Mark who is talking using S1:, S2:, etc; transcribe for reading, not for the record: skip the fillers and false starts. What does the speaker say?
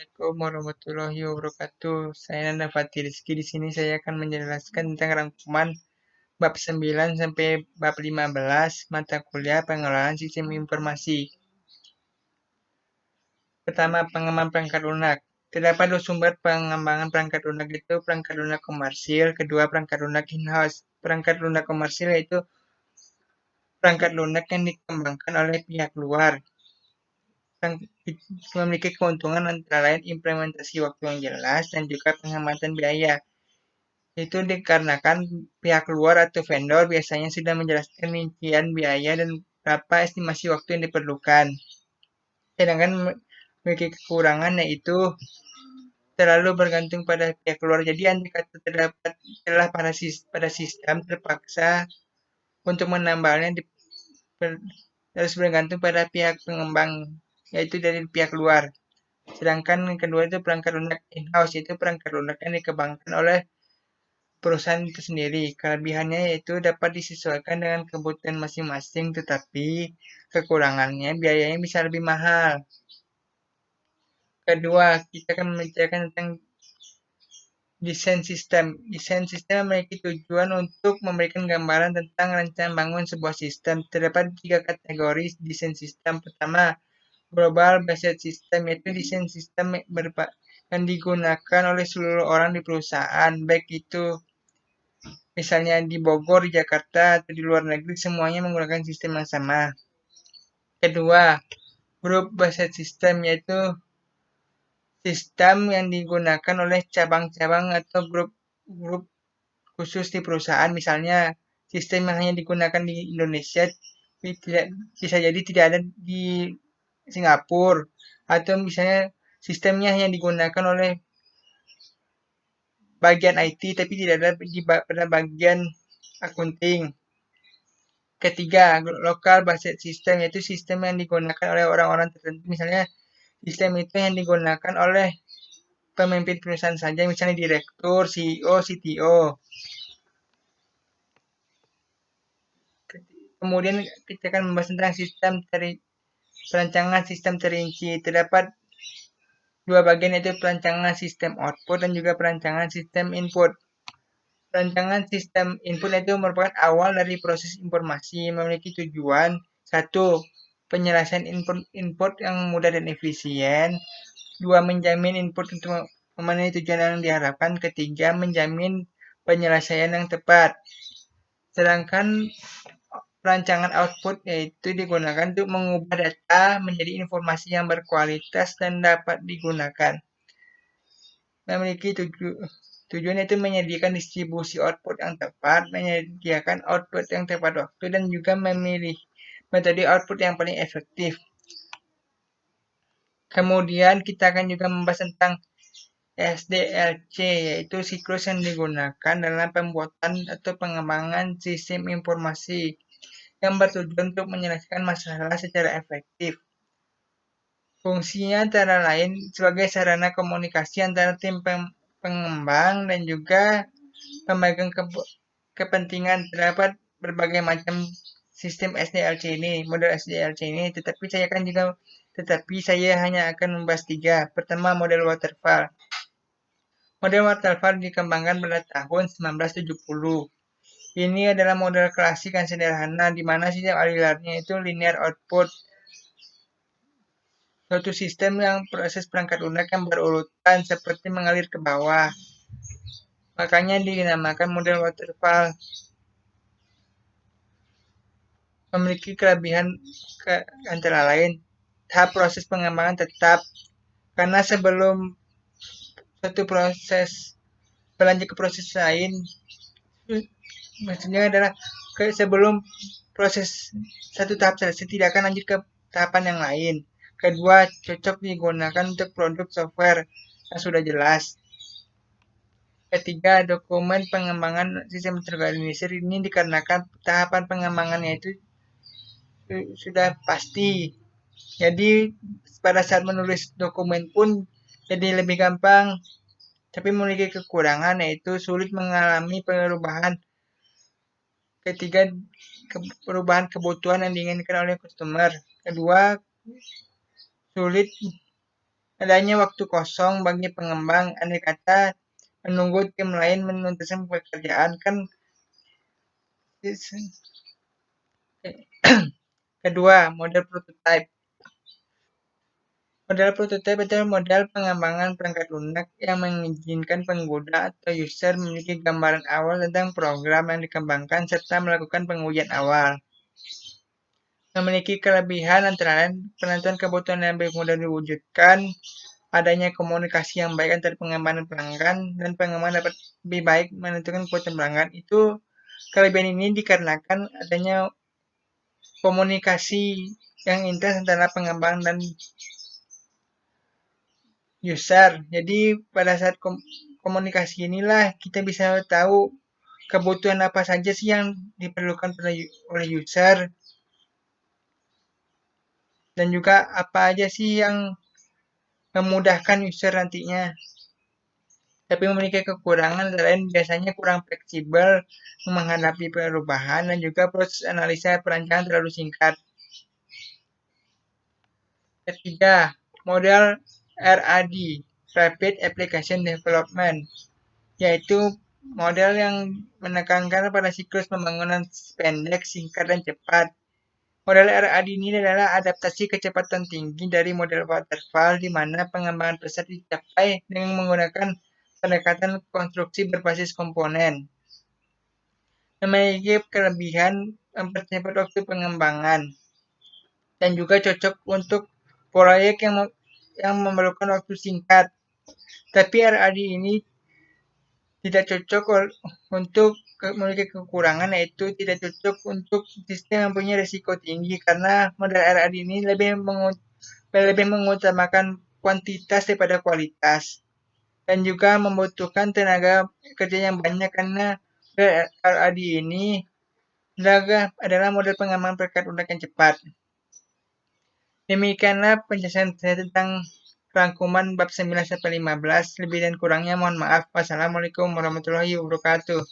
S1: Assalamualaikum warahmatullahi wabarakatuh. Saya Nanda Fatih Rizky. Di sini saya akan menjelaskan tentang rangkuman bab 9 sampai bab 15 mata kuliah pengelolaan sistem informasi. Pertama, pengembangan perangkat lunak. Terdapat dua sumber pengembangan perangkat lunak, itu perangkat lunak komersil, kedua perangkat lunak in-house. Perangkat lunak komersil yaitu perangkat lunak yang dikembangkan oleh pihak luar, yang memiliki keuntungan antara lain implementasi waktu yang jelas dan juga penghematan biaya. Itu dikarenakan pihak luar atau vendor biasanya sudah menjelaskan rincian biaya dan berapa estimasi waktu yang diperlukan. Sedangkan memiliki kekurangan yaitu terlalu bergantung pada pihak luar. Jadi andai kata terdapat celah pada sistem terpaksa untuk menambahnya harus bergantung pada pihak pengembang, yaitu dari pihak luar. Sedangkan yang kedua itu perangkat lunak in-house, yaitu perangkat lunak yang dikembangkan oleh perusahaan itu sendiri. Kelebihannya yaitu dapat disesuaikan dengan kebutuhan masing-masing, tetapi kekurangannya biayanya bisa lebih mahal. Kedua, kita akan membicarakan tentang desain sistem. Desain sistem memiliki tujuan untuk memberikan gambaran tentang rencana bangun sebuah sistem. Terdapat 3 kategori desain sistem. Pertama, global based system, yaitu desain sistem yang digunakan oleh seluruh orang di perusahaan, baik itu misalnya di Bogor, di Jakarta, atau di luar negeri, semuanya menggunakan sistem yang sama. Kedua, group based system, yaitu sistem yang digunakan oleh cabang-cabang atau grup khusus di perusahaan. Misalnya, sistem yang hanya digunakan di Indonesia bisa jadi tidak ada di Singapura, atau misalnya sistemnya hanya digunakan oleh bagian IT tapi tidak ada pada bagian akunting. Ketiga, local based system, yaitu sistem yang digunakan oleh orang-orang tertentu. Misalnya, sistem itu yang digunakan oleh pemimpin perusahaan saja, misalnya direktur, CEO, CTO. Kemudian kita akan membahas tentang perancangan sistem terinci. Terdapat dua bagian, yaitu perancangan sistem output dan juga perancangan sistem input. Rancangan sistem input itu merupakan awal dari proses informasi, memiliki tujuan: satu, penyelesaian input yang mudah dan efisien; dua, menjamin input untuk memenuhi tujuan yang diharapkan; ketiga, menjamin penyelesaian yang tepat. Sedangkan perancangan output yaitu digunakan untuk mengubah data menjadi informasi yang berkualitas dan dapat digunakan. Memiliki tujuan itu menyediakan distribusi output yang tepat, menyediakan output yang tepat waktu, dan juga memilih metode output yang paling efektif. Kemudian kita akan juga membahas tentang SDLC, yaitu siklus yang digunakan dalam pembuatan atau pengembangan sistem informasi yang bertujuan untuk menyelesaikan masalah secara efektif. Fungsinya antara lain sebagai sarana komunikasi antara tim pengembang dan juga pemegang kepentingan. Terdapat berbagai macam sistem SDLC ini, model SDLC ini, tetapi saya hanya akan membahas 3. Pertama, model waterfall. Model waterfall dikembangkan pada tahun 1970. Ini adalah model klasik yang sederhana, di mana sistem alirannya itu linear output. Suatu sistem yang proses perangkat lunak yang berurutan seperti mengalir ke bawah. Makanya dinamakan model waterfall. Memiliki kelebihan antara lain tahap proses pengembangan tetap, karena sebelum satu proses berlanjut ke proses lain, maksudnya adalah sebelum proses satu tahap selesai tidak akan lanjut ke tahapan yang lain. Kedua, cocok digunakan untuk produk software yang sudah jelas. Ketiga, dokumen pengembangan sistem terorganisir ini dikarenakan tahapan pengembangannya itu sudah pasti. Jadi pada saat menulis dokumen pun jadi lebih gampang, tapi memiliki kekurangan yaitu sulit mengalami perubahan. Ketiga, perubahan kebutuhan yang diinginkan oleh customer. Kedua, sulit adanya waktu kosong bagi pengembang, andai kata menunggu tim lain menuntaskan pekerjaan kan. Kedua, model prototype. Model prototipe adalah model pengembangan perangkat lunak yang mengizinkan pengguna atau user memiliki gambaran awal tentang program yang dikembangkan serta melakukan pengujian awal. Memiliki kelebihan antara lain penentuan kebutuhan yang lebih mudah diwujudkan, adanya komunikasi yang baik antara pengembang dan pelanggan, dan pengembang dapat lebih baik menentukan kebutuhan pelanggan. Itu kelebihan ini dikarenakan adanya komunikasi yang intens antara pengembang dan user. Jadi pada saat komunikasi inilah kita bisa tahu kebutuhan apa saja sih yang diperlukan oleh user, dan juga apa aja sih yang memudahkan user nantinya. Tapi memiliki kekurangan lain biasanya kurang fleksibel menghadapi perubahan dan juga proses analisa perancangan terlalu singkat. Ketiga, model RAD, Rapid Application Development, yaitu model yang menekankan pada siklus pembangunan pendek, singkat, dan cepat. Model RAD ini adalah adaptasi kecepatan tinggi dari model waterfall di mana pengembangan besar dicapai dengan menggunakan pendekatan konstruksi berbasis komponen. Memiliki kelebihan mempercepat waktu pengembangan dan juga cocok untuk proyek yang memerlukan waktu singkat. Tapi RAD ini tidak cocok untuk memiliki kekurangan, yaitu tidak cocok untuk sistem yang punya risiko tinggi karena model RAD ini lebih mengutamakan kuantitas daripada kualitas dan juga membutuhkan tenaga kerja yang banyak karena RAD ini adalah model pengembangan perangkat lunak yang cepat. Demikianlah penjelasan saya tentang rangkuman bab 9 sampai 15. Lebih dan kurangnya mohon maaf. Wassalamualaikum warahmatullahi wabarakatuh.